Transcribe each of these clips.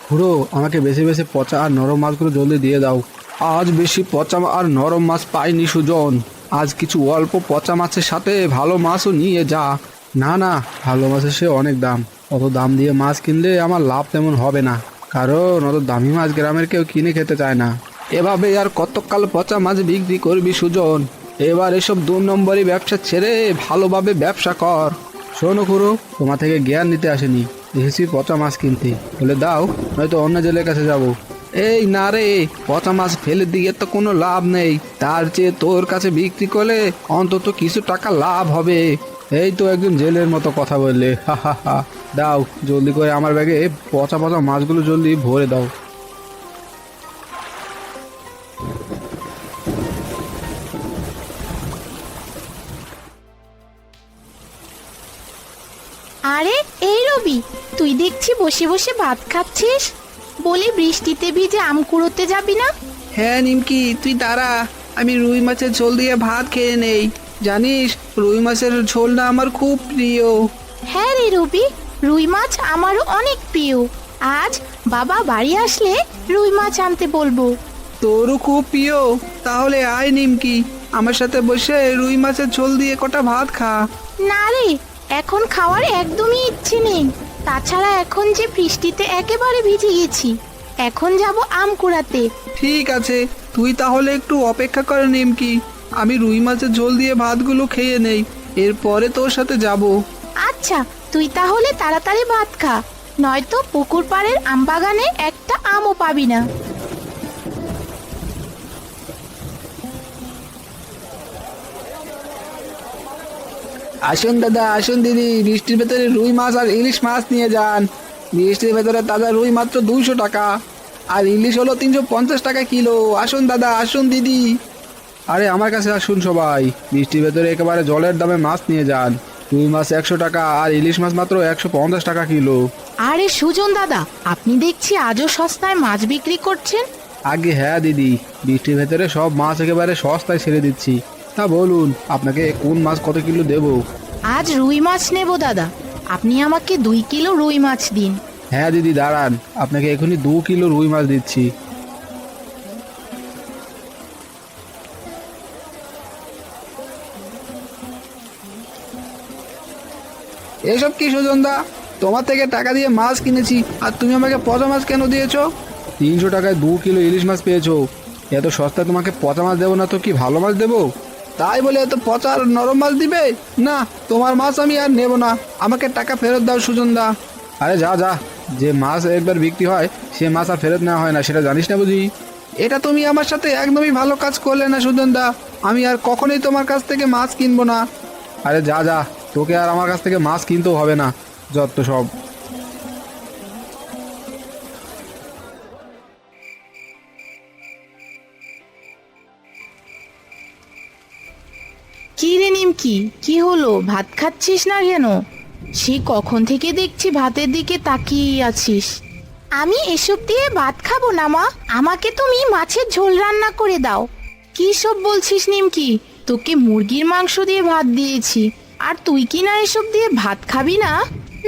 খুড়ো, আমাকে বেশি বেশি পচা আর নরম মাছগুলো জলদি দিয়ে দাও। আজ বেশি পচা আর নরম মাছ পাইনি সুজন। আজ কিছু অল্প পচা মাছের সাথে ভালো মাছও নিয়ে যা। না না, ভালো মাছের সে অনেক দাম। অত দাম দিয়ে মাছ কিনলে আমার লাভ তেমন হবে না, কারণ অত দামি মাছ গ্রামের কেউ কিনে খেতে চায় না। এভাবে আর কতকাল পচা মাছ বিক্রি করবি সুজন? এবার এসব 2 নম্বরই ব্যবসা ছেড়ে ভালোভাবে ব্যবসা কর। শোনো খুড়ো, তোমার থেকে জ্ঞান নিতে আসেনি, এসেছি পচা মাছ কিনতে। বলে দাও, নয়তো অন্য জেলের কাছে যাব। এই না রে, পচা মাছ ফেলে দিয়ে তো কোনো লাভ নেই। তার চেয়ে তোর কাছে বিক্রি করলে অন্তত কিছু টাকা লাভ হবে। এই তো একজন জেলের মতো কথা বললে, হা হা হা। দাও, জলদি করে আমার ব্যাগে পচা পচা মাছগুলো জলদি ভরে দাও। আরে এই রবি, তুই দেখছি বসে বসে ভাত খাচ্ছিস। বলি বৃষ্টিতে ভিজে আম কুড়োতে যাবি না? হ্যাঁ নিমকি, তুই দাঁড়া, আমি রুই মাছের ঝোল দিয়ে ভাত খেয়ে নেই। জানিস, রুই মাছের ঝোলটা আমার খুব প্রিয়। হ্যাঁ রে রবি, রুই মাছ আমারও অনেক প্রিয়। আজ বাবা বাড়ি আসলে রুই মাছ আনতে বলবো। তোরও খুব প্রিয়? তাহলে আয় নিমকি, আমার সাথে বসে রুই মাছের ঝোল দিয়ে কটা ভাত খা। না রে, এখন খাওয়ার একদমই ইচ্ছে নেই। তাছাড়া এখন যে বৃষ্টিতে একেবারে ভিজে গেছি। এখন যাব আম কুড়াতে। ঠিক আছে, তুই তাহলে একটু অপেক্ষা কর নিমকি, আমি রুই মাছের ঝোল দিয়ে ভাতগুলো খেয়ে নেই, এরপরে তোর সাথে যাব। আচ্ছা, তুই তাহলে তাড়াতাড়ি ভাত খা, নয়তো পুকুর পাড়ের আম বাগানে একটা আমও পাবি না। আসুন দাদা, আসুন দিদি, বৃষ্টির ভেতরে রুই মাছ আর ইলিশ মাছ নিয়ে যান। বৃষ্টির ভেতরে তাজা রুই মাত্র 200 টাকা, আর ইলিশ হলো 350 টাকা কিলো। আসুন দাদা, আসুন দিদি। আরে আমার কাছে আসুন সবাই, বৃষ্টির ভেতরে একেবারে জলের দামে মাছ নিয়ে যান। রুই মাছ 100 টাকা আর ইলিশ মাছ মাত্র 150 টাকা কিলো। আরে সুজন দাদা, আপনি দেখছি আজও সস্তায় মাছ বিক্রি করছেন। আগে হ্যাঁ দিদি, বৃষ্টির ভেতরে সব মাছ একেবারে সস্তায় ছেড়ে দিচ্ছি। তা বলুন, আপনাকে কোন মাছ কত কিলো দেবো? আজ রুই মাছ নেব দাদা, আপনি আমাকে 2 কিলো রুই মাছ দিন। হ্যাঁ দিদি দাঁড়ান, আপনাকে এখনই 2 কিলো রুই মাছ দিচ্ছি। এসব কি সুজনদা, তোমার থেকে টাকা দিয়ে মাছ কিনেছি, আর তুমি আমাকে পচা মাছ কেন দিয়েছো? 300 টাকায় 2 কিলো ইলিশ মাছ পেয়েছো, এত সস্তায় তোমাকে পচা মাছ দেবো না তো কি ভালো মাছ দেবো? তাই বলে এত পচা আর নরম মাছ দিবে? না, তোমার মাছ আমি আর নেব না, আমাকে টাকা ফেরত দাও সুজনদা। আরে যা যা, যে মাছ একবার বিক্রি হয় সে মাছ আর ফেরত নেওয়া হয় না, সেটা জানিস না বুঝি? এটা তুমি আমার সাথে একদমই ভালো কাজ করলে না সুজনদা, আমি আর কখনোই তোমার কাছ থেকে মাছ কিনবো না। আরে যা যা, তোকে আর আমার কাছ থেকে মাছ কিনতেও হবে না, যত সব। কি রে নিমকি, কি হলো, ভাত খাচ্ছিস না কেন? সে কখন থেকে দেখছি ভাতের দিকে তাকিয়ে আছিস। আমি এসব দিয়ে ভাত খাবো না মা, আমাকে তুমি মাছের ঝোল রান্না করে দাও। কি সব বলছিস নিমকি, তোকে মুরগির মাংস দিয়ে ভাত দিয়েছি, আর তুই কি না এসব দিয়ে ভাত খাবি না?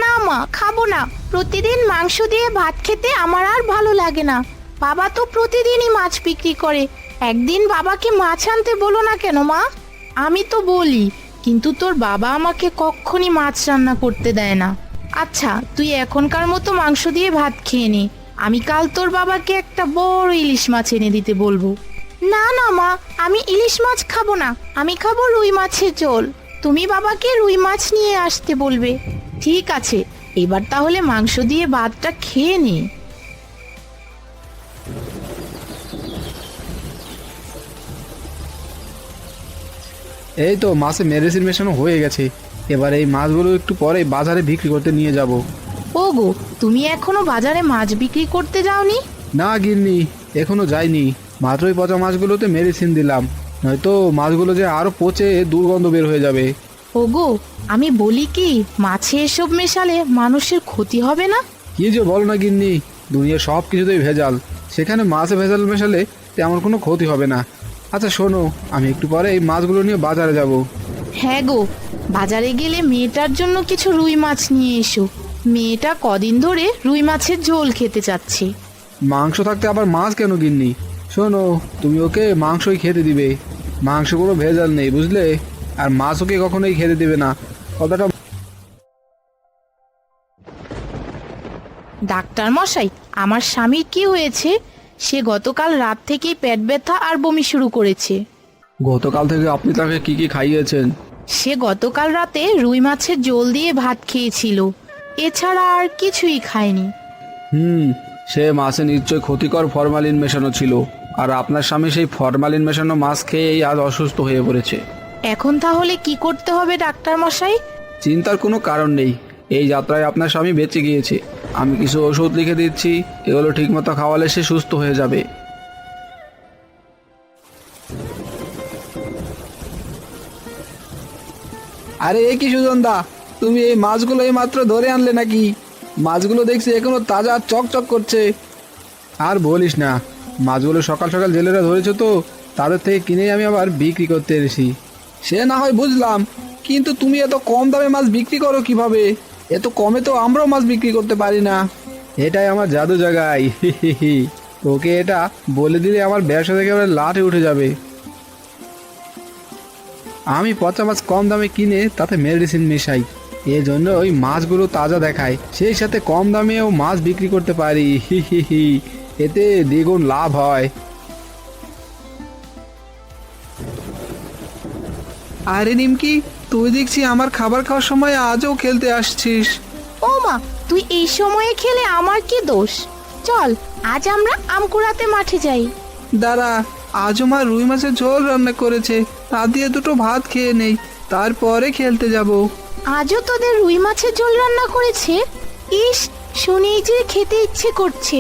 না মা, খাবো না। প্রতিদিন মাংস দিয়ে ভাত খেতে আমার আর ভালো লাগে না। বাবা তো প্রতিদিনই মাছ বিক্রি করে, একদিন বাবাকে মাছ আনতে বলো না কেন মা? আমি তো বলি, কিন্তু তোর বাবা আমাকে কখনই মাছ রান্না করতে দেয় না। আচ্ছা, তুই এখনকার মতো মাংস দিয়ে ভাত খেয়ে নে, আমি কাল তোর বাবাকে একটা বড় ইলিশ মাছ এনে দিতে বলবো। না না মা, আমি ইলিশ মাছ খাবো না, আমি খাবো রুই মাছের ঝোল। তুমি বাবাকে রুই মাছ নিয়ে আসতে বলবে। ঠিক আছে, এবার তাহলে মাংস দিয়ে ভাতটা খেয়ে নে। এই তো মাছে মেডিসিন মেশানো হয়ে গেছে, এবার এই মাছগুলো একটু পরে বাজারে বিক্রি করতে নিয়ে যাব। ওগো, তুমি এখনো বাজারে মাছ বিক্রি করতে যাওনি? না গিন্নি, এখনো যাইনি, মাত্রই পচা মাছগুলোতে মেডিসিন দিলাম, নয়তো মাছগুলো যে আরো পচে দুর্গন্ধ বের হয়ে যাবে। ওগো, আমি বলি কি, মাছে এসব মেশালে মানুষের ক্ষতি হবে না? কি যে বলো না গিন্নি, দুনিয়ার সব কিছুতেই ভেজাল, সেখানে মাছে ভেজাল মেশালে তেমন কোনো ক্ষতি হবে না। আচ্ছা শোনো, আমি একটু পরে এই মাছগুলো নিয়ে বাজারে যাব। হ্যাঁ গো, বাজারে গেলে মেয়েটার জন্য কিছু রুই মাছ নিয়ে এসো। মেয়েটা কদিন ধরে রুই মাছের ঝোল খেতে চাচ্ছে। মাংস থাকতে আবার মাছ কেন গিন্নি? শোনো, তুমি ওকে মাংসই খেতে দিবে। মাংস কোনো ভেজাল নেই, বুঝলে? আর মাছ ওকে কখনোই খেতে দিবে না, কথাটা। ডাক্তার মশাই, আমার স্বামীর কি হয়েছে? সে গতকাল রাত থেকেই পেট ব্যথা আর বমি শুরু করেছে। গতকাল থেকে আপনি তাকে কি কি খাইয়েছেন? সে গতকাল রাতে রুই মাছের ঝোল দিয়ে ভাত খেয়েছিল, এছাড়া আর কিছুই খায়নি। সে মাছে নিশ্চয় ক্ষতিকর ফরমালিন মেশানো ছিল, আর আপনার স্বামী সেই ফরমালিন মেশানো মাছ খেয়েই আজ অসুস্থ হয়ে পড়েছে। এখন তাহলে কি করতে হবে ডাক্তার মশাই? চিন্তার কোনো কারণ নেই, এই যাত্রায় আপনার স্বামী বেঁচে গিয়েছে। আমি কিছু ওষুধ লিখে দিচ্ছি, এগুলো ঠিকমতো খাওয়ালে সে সুস্থ হয়ে যাবে। আরে এ কি সুজন দা, তুমি এই মাছগুলো এই মাত্র ধরে আনলে নাকি? মাছগুলো দেখছি এখনো তাজা চকচক করছে। আর বলিস না, মাছগুলো সকাল সকাল জেলেরা ধরেছে তো, তাদের থেকে কিনেই আমি আবার বিক্রি করতে এসেছি। সে না হয় বুঝলাম, কিন্তু তুমি এত কম দামে মাছ বিক্রি করো কিভাবে? এত কমে তো আমরাও মাছ বিক্রি করতে পারি না। এটাই আমার জাদু জায়গায়। তোকে এটা বলে দিলে আমার ব্যবসা থেকে আবার লাটে উঠে যাবে। আমি পচা মাছ কম দামে কিনে তাতে মেডিসিন মেশাই, এই জন্য ওই মাছগুলো তাজা দেখায়, সেই সাথে কম দামেও মাছ বিক্রি করতে পারি। এতে দ্বিগুণ লাভ হয়। আরে নিমকি, তুই দেখছি আমার খাবার খাওয়ার সময় আজও খেলতে আসছিস। ও মা, তুই এই সময়ে খেলে আমার কি দোষ? চল, আজ আমরা আম কুড়াতে মাঠে যাই। দাঁড়া, আজও মা রুই মাছের ঝোল রান্না করেছে, তা দিয়ে দুটো ভাত খেয়ে নেই, তারপরে খেলতে যাব। আজও তোদের রুই মাছের ঝোল রান্না করেছে? ইস, শুনেই যে খেতে ইচ্ছে করছে।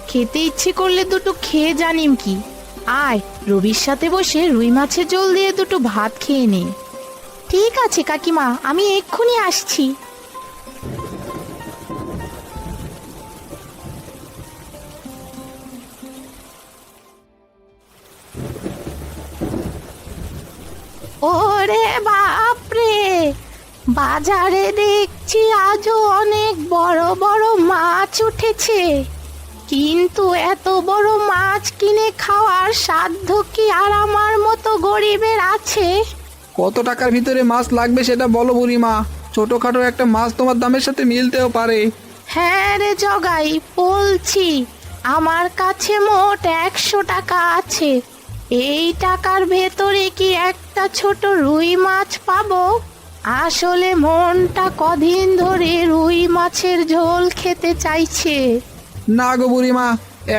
খেতে ইচ্ছে করলে দুটো খেয়ে জানিম কি। আয়, রবির সাথে বসে রুই মাছের ঝোল দিয়ে দুটো ভাত খেয়ে নে। ঠিক আছে কাকিমা, আমি এক্ষুনি আসছি। ওরে বাপরে, বাজারে দেখছি আজও অনেক বড় বড় মাছ উঠেছে, কিন্তু এত বড় মাছ কিনে খাওয়ার সাধ্য কি আর আমার মতো গরিবের আছে? কত টাকার ভিতরে মাছ লাগবে সেটা বলো বুড়িমা। ছোটখাটো একটা মাছ তোমার দামের সাথে মিলতেও পারে। হ্যাঁ রে জগাই, বলছি আমার কাছে মোট 100 টাকা আছে। এই টাকার ভেতরে কি একটা ছোট রুই মাছ পাবো? আসলে মনটা কদিন ধরে রুই মাছের ঝোল খেতে চাইছে। না গো বুড়িমা,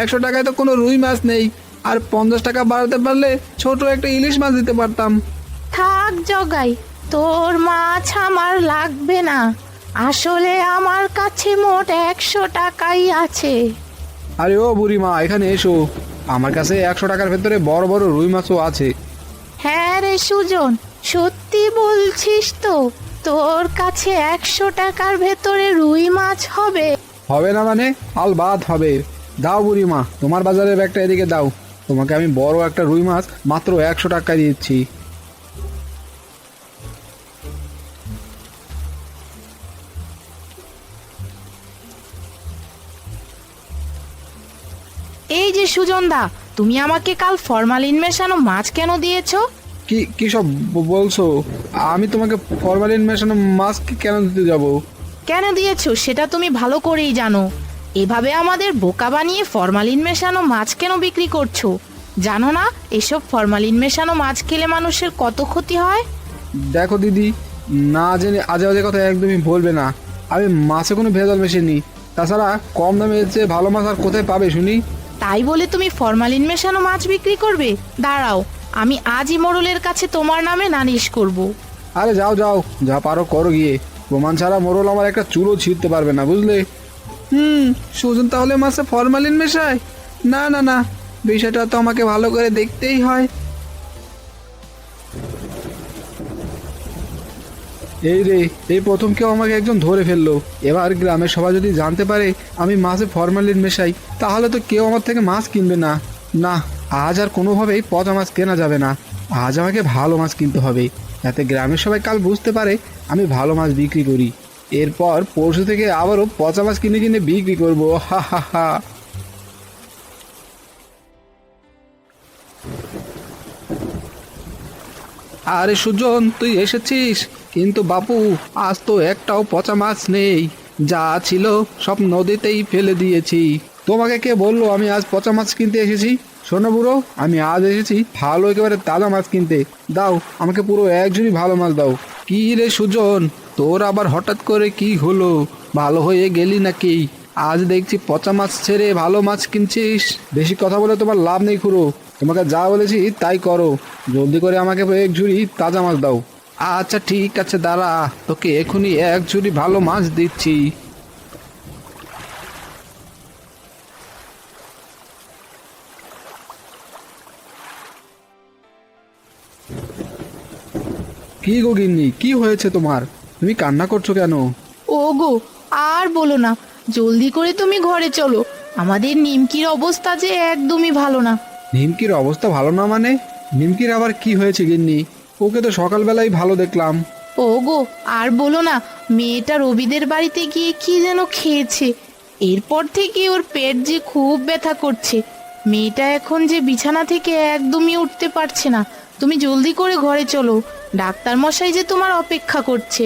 100 টাকায় তো কোনো রুই মাছ নেই, আর 50 টাকা বাড়াতে পারলে ছোট একটা ইলিশ মাছ দিতে পারতাম। থাক জগাই, তোর মাছ আমার লাগবে না। আসলে আমার কাছে মোট 100 টাকাই আছে। আরে ও বুড়িমা, এখানে এসো, আমার কাছে 100 টাকার ভেতরে বড় বড় রুই মাছও আছে। হ্যাঁ রে সুজন, সত্যি বলছিস তো? তোর কাছে 100 টাকার ভেতরে রুই মাছ হবে? হবে না মানে? আলবাত হবে। দাও বুড়িমা, তোমার বাজারের ব্যাগটা এদিকে দাও, তোমাকে আমি বড় একটা রুই মাছ মাত্র 100 টাকা দিচ্ছি। এই যে সুজন দা, তুমি আমাকে কাল ফরমালিন মেশানো মাছ কেন দিয়েছো? কি কি সব বলছো? আমি তোমাকে ফরমালিন মেশানো মাছ কেন দিতে যাব? কেন দিয়েছো সেটা তুমি ভালো করেই জানো। এভাবে আমাদের বোকা বানিয়ে ফরমালিন মেশানো মাছ কেন বিক্রি করছো? জানো না এসব ফরমালিন মেশানো মাছ খেলে মানুষের কত ক্ষতি হয়? দেখো দিদি, না জেনে আজে বাজে কথা একদমই বলবে না। আমি মাছে কোনো ভেজাল মেশাইনি, তাছাড়া কম দামে এর চেয়ে ভালো মাছ আর কোথায় পাবে শুনি? তাই বলে তুমি ফরমালিন মেশানো মাছ বিক্রি করবে? দাঁড়াও, আমি আজই মোড়লের কাছে তোমার নামে নালিশ করব। আরে যাও যাও, যা পারো করো গিয়ে, প্রমাণ ছাড়া মোড়ল আমার একটা চুলও ছিঁড়তে পারবে না, বুঝলে? সুজন তাহলে মাছে ফরমালিন মেশায়? না না না, বিষয়টা তো আমাকে ভালো করে দেখতেই হয়। এই রে, এই প্রথম কেউ আমাকে একজন ধরে ফেললো। এবার গ্রামের সবাই যদি জানতে পারে আমি মাছে ফরমালিন মেশাই, তাহলে তো কেউ আমার থেকে মাছ কিনবে না। না, আজ আর কোনোভাবেই পচা মাছ কেনা যাবে না। আজ আমাকে ভালো মাছ কিনতে হবে, যাতে গ্রামের সবাই কাল বুঝতে পারে আমি ভালো মাছ বিক্রি করি। এরপর পরশু থেকে আবারও পচা মাছ কিনে কিনে বিক্রি করবো, হা হা হা। আরে সুজন, তুই এসেছিস? কিন্তু বাপু, আজ তো একটাও পচা মাছ নেই, যা ছিল সব নদীতেই ফেলে দিয়েছি। তোমাকে কে বললো আমি আজ পচা মাছ কিনতে এসেছি? শোনো বুড়ো, আমি আজ এসেছি ভালো একেবারে তাজা মাছ কিনতে। দাও আমাকে পুরো এক ঝুড়ি ভালো মাছ দাও। কি রে সুজন, তোর আবার হঠাৎ করে কি হলো? ভালো হয়ে গেলি নাকি? আজ দেখছি পচা মাছ ছেড়ে ভালো মাছ কিনছিস। বেশি কথা বলে তোমার লাভ নেই খুড়ো, তোমাকে যা বলেছি তাই করো। জলদি করে আমাকে এক ঝুড়ি তাজা মাছ দাও। আচ্ছা ঠিক আছে, দাঁড়া, তোকে এখনই এক ঝুড়ি ভালো মাছ দিচ্ছি। কি গো গিন্নি, কি হয়েছে তোমার? তুমি কান্না করছো কেন? ওগো, আর বলো না, জলদি করে তুমি ঘরে চলো। আমাদের নিমকির অবস্থা যে একদমই ভালো না। নিমকির অবস্থা ভালো না মানে? নিমকির আবার কি হয়েছে গিন্নি? ওকে তো সকালবেলাই ভালো দেখলাম। ওগো, আর বলো না, মেয়েটা রবিদের বাড়িতে গিয়ে কি যেন খেয়েছে, এরপর থেকে ওর পেট যে খুব ব্যথা করছে। মেয়েটা এখন যে বিছানা থেকে একদমই উঠতে পারছে না। তুমি জলদি করে ঘরে চলো, ডাক্তার মশাই যে তোমার অপেক্ষা করছে।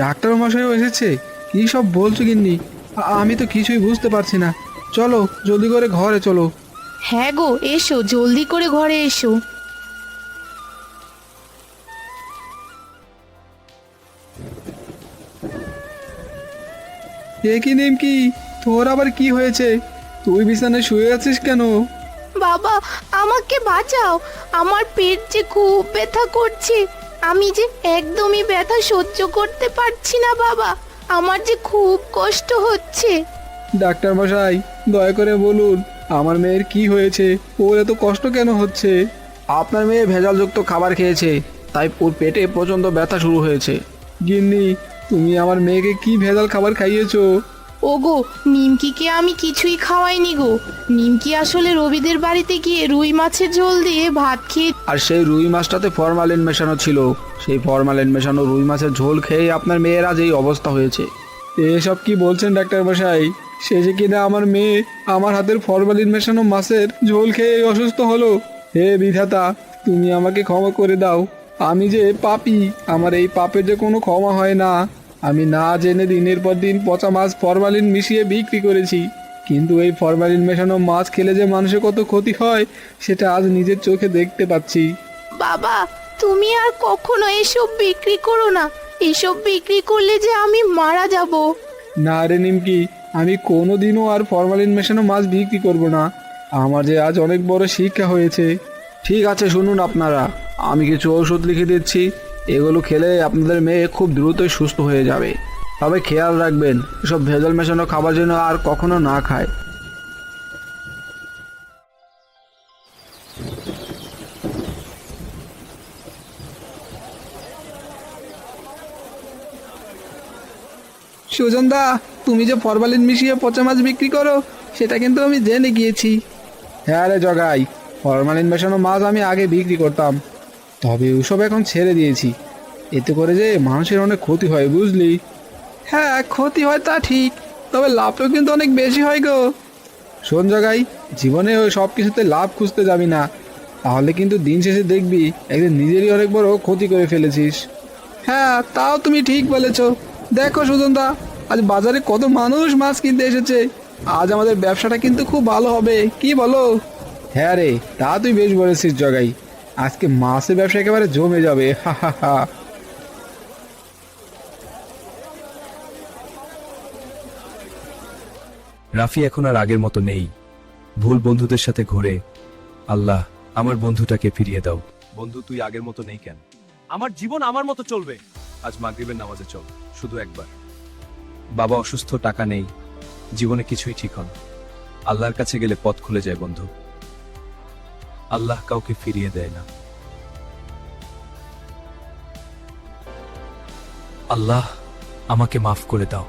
ডাক্তার মশাইও এসেছে? কি সব বলছো গিন্নি? আমি তো কিছুই বুঝতে পারছি না। চলো জলদি করে ঘরে চলো। হ্যাঁ গো, এসো, জলদি করে ঘরে এসো। এ কি নিমকি, তোর আবার কি হয়েছে? তুই বিছানায় শুয়ে আছিস কেন? বাবা, আমাকে বাঁচাও, আমার পেট যে খুব ব্যথা করছে। আমি যে একদমই ব্যথা সহ্য করতে পারছি না বাবা, আমার যে খুব কষ্ট হচ্ছে। ডাক্তার মশাই, দয়া করে বলুন আমার মেয়ের কি হয়েছে, ওর এত কষ্ট কেন হচ্ছে? আপনার মেয়ে ভেজালযুক্ত খাবার খেয়েছে, তাই ওর পেটে প্রচণ্ড ব্যথা শুরু হয়েছে। গিন্নি, তুমি আমার মেয়েকে কি ভেজাল খাবার খাইয়েছো? ওগো, নিমকিকে আমি কিছুই খাওয়াইনি গো। নিমকি আসলে রবিদের বাড়িতে গিয়ে রুই মাছের ঝোল দিয়ে ভাত খেয়ে। আর সেই রুই মাছটাতে ফরমালিন মেশানো ছিল, সেই ফরমালিন মেশানো রুই মাছের ঝোল খেয়ে আপনার মেয়ের আজ এই অবস্থা হয়েছে। এসব কি বলছেন ডাক্তার মশাই? শেষে কিনা আমার মেয়ে আমার হাতের ফরমালিন মেশানো মাছের ঝোল খেয়ে অসুস্থ হলো। হে বিধাতা, তুমি আমাকে ক্ষমা করে দাও। আমি যে পাপী, আমার এই পাপের যে কোনো ক্ষমা হয় না। আমি না জেনে দিনের পর দিন পচা মাছ ফরমালিন মিশিয়ে বিক্রি করেছি, কিন্তু এই ফরমালিন মেশানো মাছ খেলে যে মানুষের কত ক্ষতি হয় সেটা আজ নিজের চোখে দেখতে পাচ্ছি। বাবা, তুমি আর কখনো এসব বিক্রি করো না। এসব বিক্রি করলে যে আমি মারা যাব। না রে নিমকি, আমি কোনোদিনও আর ফরমালিন মেশানো মাছ বিক্রি করব না। আমার যে আজ অনেক বড় শিক্ষা হয়েছে। ঠিক আছে, শুনুন আপনারা, আমি কিছু ঔষধ লিখে দিচ্ছি, এগুলো খেলে আপনাদের মেয়ে খুব দ্রুতই সুস্থ হয়ে যাবে। তবে খেয়াল রাখবেন এসব ভেজাল মেশানো খাবার যেন আর কখনো না খায়। সুজনদা, তুমি যে ফরমালিন মিশিয়ে পচা মাছ বিক্রি করো সেটা কিন্তু আমি জেনে গিয়েছি। হ্যাঁ রে জগাই, ফরমালিন মেশানো মাছ আমি আগে বিক্রি করতাম, তবে ওসব এখন ছেড়ে দিয়েছি। এতে করে যে মানুষের অনেক ক্ষতি হয়, বুঝলি? হ্যাঁ, ক্ষতি হয় তা ঠিক, তবে লাভটাও কিন্তু অনেক বেশি হয় গো। শোন জগাই, জীবনে ওই সব কিছুতে লাভ খুঁজতে যাবি না, তাহলে কিন্তু দিন শেষে দেখবি একদিন নিজেরই অনেক বড় ক্ষতি করে ফেলেছিস। হ্যাঁ, তাও তুমি ঠিক বলেছো। দেখো সুজনদা, আজ বাজারে কত মানুষ মাছ কিনতে এসেছে। আজ আমাদের ব্যবসাটা কিন্তু খুব ভালো হবে, কি বলো? হ্যাঁ রে, তা তুই বেশ বলেছিস জগাই, আজকে মাছের ব্যবসা একেবারে জমে যাবে, হা হা হা। রাফি এখন আর আগের মতো নেই। ভুল বন্ধুদের সাথে ঘুরে। আল্লাহ, আমার বন্ধুটাকে ফিরিয়ে দাও। বন্ধু, তুই আগের মতো নেই কেন? আমার জীবন আমার মতো চলবে। আজ মাগরিবের নামাজে চল, শুধু একবার। বাবা অসুস্থ, টাকা নেই, জীবনে কিছুই ঠিক হন। আল্লাহর কাছে গেলে পথ খুলে যায় বন্ধু। আল্লাহ কাউকে ফিরিয়ে দেয় না। আল্লাহ, আমাকে মাফ করে দাও।